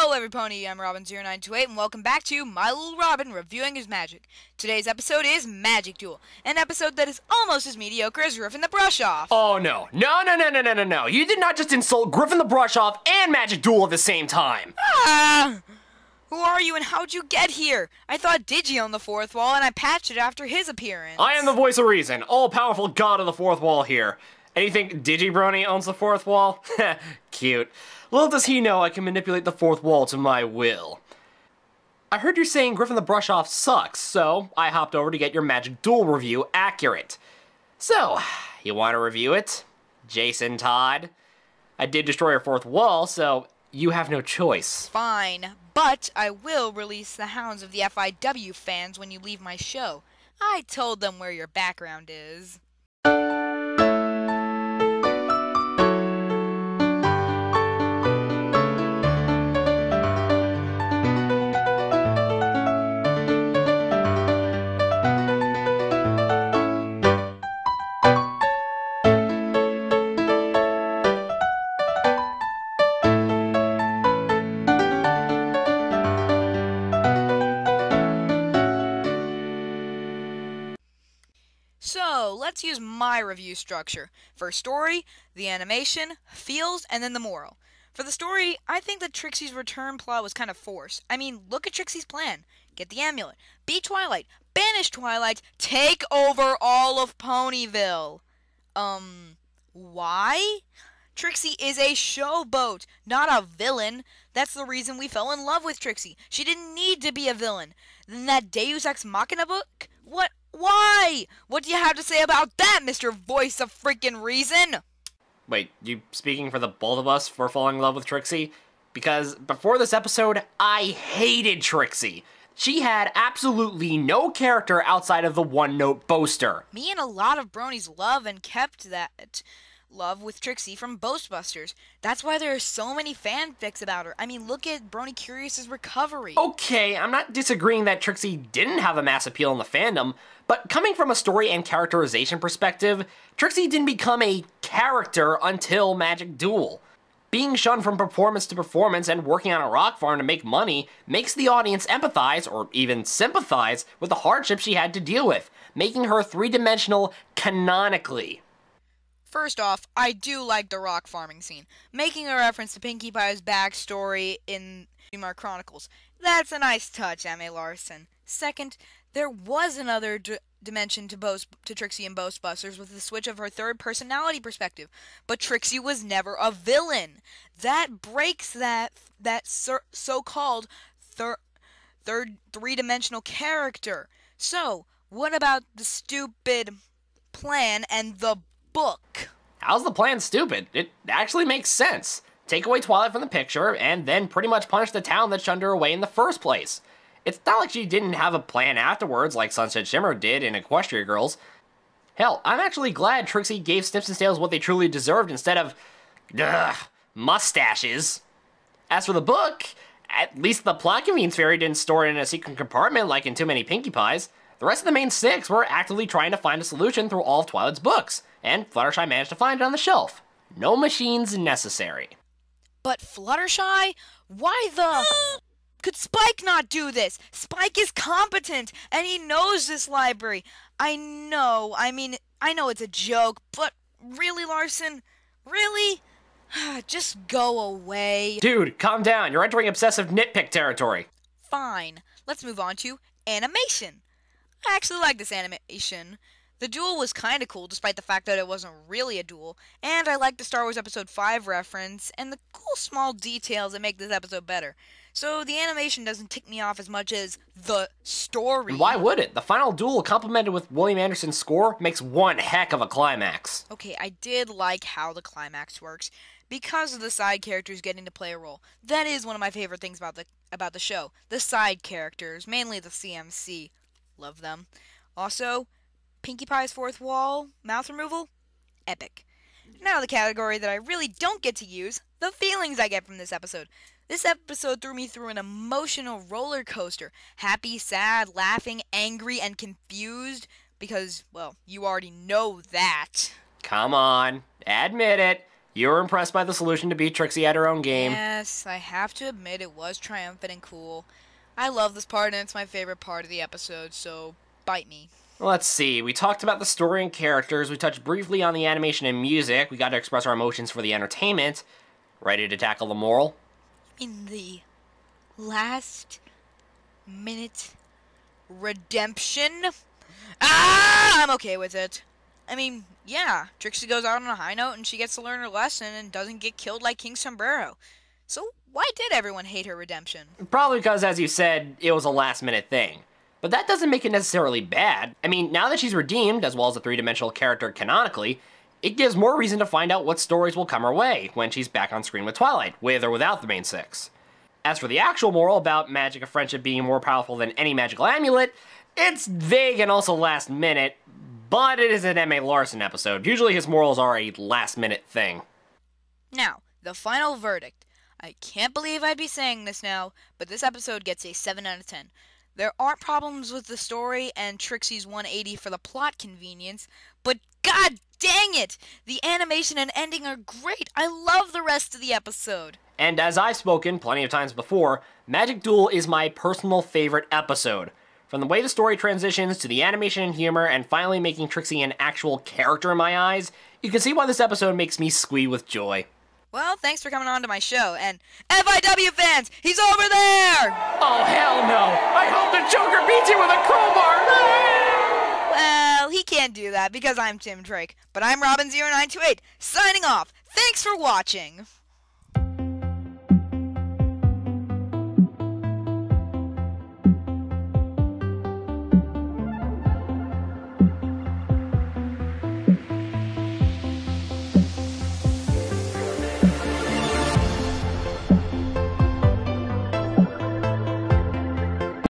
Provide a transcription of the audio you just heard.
Hello everybody, I'm Robin0928 and welcome back to My Little Robin Reviewing His Magic. Today's episode is Magic Duel, an episode that is almost as mediocre as Griffin the Brush Off. Oh no. No. You did not just insult Griffin the Brush Off and Magic Duel at the same time. Who are you and how'd you get here? I thought Digi owned the fourth wall and I patched it after his appearance. I am the voice of reason, all-powerful god of the fourth wall here. And you think Digibrony owns the fourth wall? Cute. Little does he know I can manipulate the fourth wall to my will. I heard you saying Griffin the Brush Off sucks, so I hopped over to get your Magic Duel review accurate. So, you want to review it? Jason Todd? I did destroy your fourth wall, so you have no choice. Fine, but I will release the hounds of the FIW fans when you leave my show. I told them where your background is. So, let's use my review structure. For story, the animation, feels, and then the moral. For the story, I think that Trixie's return plot was kind of forced. I mean, look at Trixie's plan. Get the amulet, beat Twilight, banish Twilight, take over all of Ponyville. Why? Trixie is a showboat, not a villain. That's the reason we fell in love with Trixie. She didn't need to be a villain. Then that Deus Ex Machina book? What? Why? What do you have to say about that, Mr. Voice of Freaking Reason? Wait, you speaking for the both of us for falling in love with Trixie? Because before this episode, I hated Trixie. She had absolutely no character outside of the one-note boaster. Me and a lot of bronies love and kept that love with Trixie from Ghostbusters. That's why there are so many fanfics about her. I mean, look at Brony Curious's recovery. Okay, I'm not disagreeing that Trixie didn't have a mass appeal in the fandom, but coming from a story and characterization perspective, Trixie didn't become a character until Magic Duel. Being shunned from performance to performance and working on a rock farm to make money makes the audience empathize, or even sympathize, with the hardship she had to deal with, making her three-dimensional canonically. First off, I do like the rock farming scene, making a reference to Pinkie Pie's backstory in Dreamer Chronicles. That's a nice touch, M.A. Larson. Second, there was another dimension to Trixie in Ghostbusters with the switch of her third personality perspective, but Trixie was never a villain. That breaks that so-called third three-dimensional character. So, what about the stupid plan and the book? How's the plan stupid? It actually makes sense. Take away Twilight from the picture, and then pretty much punish the town that shunned her away in the first place. It's not like she didn't have a plan afterwards like Sunset Shimmer did in Equestria Girls. Hell, I'm actually glad Trixie gave Snips and Snails what they truly deserved instead of, mustaches. As for the book, at least the Plot Convenience Fairy didn't store it in a secret compartment like in Too Many Pinkie Pies. The rest of the main six were actively trying to find a solution through all of Twilight's books, and Fluttershy managed to find it on the shelf. No machines necessary. But Fluttershy? Why the... Could Spike not do this? Spike is competent, and he knows this library. I know it's a joke, but really, Larson? Really? Just go away. Dude, calm down. You're entering obsessive nitpick territory. Fine. Let's move on to animation. I actually like this animation. The duel was kinda cool, despite the fact that it wasn't really a duel, and I like the Star Wars Episode 5 reference, and the cool small details that make this episode better. So the animation doesn't tick me off as much as the story. And why would it? The final duel, complemented with William Anderson's score, makes one heck of a climax. Okay, I did like how the climax works, because of the side characters getting to play a role. That is one of my favorite things about the show. The side characters, mainly the CMC. Love them. Also, Pinkie Pie's fourth wall, mouth removal, epic. Now the category that I really don't get to use, the feelings I get from this episode. This episode threw me through an emotional roller coaster. Happy, sad, laughing, angry, and confused. Because, well, you already know that. Come on, admit it. You were impressed by the solution to beat Trixie at her own game. Yes, I have to admit it was triumphant and cool. I love this part and it's my favorite part of the episode, so bite me. Let's see, we talked about the story and characters, we touched briefly on the animation and music, we got to express our emotions for the entertainment. Ready to tackle the moral? In the last minute redemption? I'm okay with it. I mean, yeah, Trixie goes out on a high note and she gets to learn her lesson and doesn't get killed like King Sombrero. So why did everyone hate her redemption? Probably because, as you said, it was a last-minute thing. But that doesn't make it necessarily bad. I mean, now that she's redeemed, as well as a three-dimensional character canonically, it gives more reason to find out what stories will come her way when she's back on screen with Twilight, with or without the main six. As for the actual moral about magic of friendship being more powerful than any magical amulet, it's vague and also last minute, but it is an M.A. Larson episode. Usually his morals are a last-minute thing. Now, the final verdict. I can't believe I'd be saying this now, but this episode gets a 7 out of 10. There aren't problems with the story and Trixie's 180 for the plot convenience, but god dang it! The animation and ending are great! I love the rest of the episode! And as I've spoken plenty of times before, Magic Duel is my personal favorite episode. From the way the story transitions to the animation and humor and finally making Trixie an actual character in my eyes, you can see why this episode makes me squee with joy. Well, thanks for coming on to my show, and FIW fans, he's over there! Oh, hell no! I hope the Joker beats you with a crowbar! Well, he can't do that because I'm Tim Drake, but I'm Robin0928, signing off. Thanks for watching!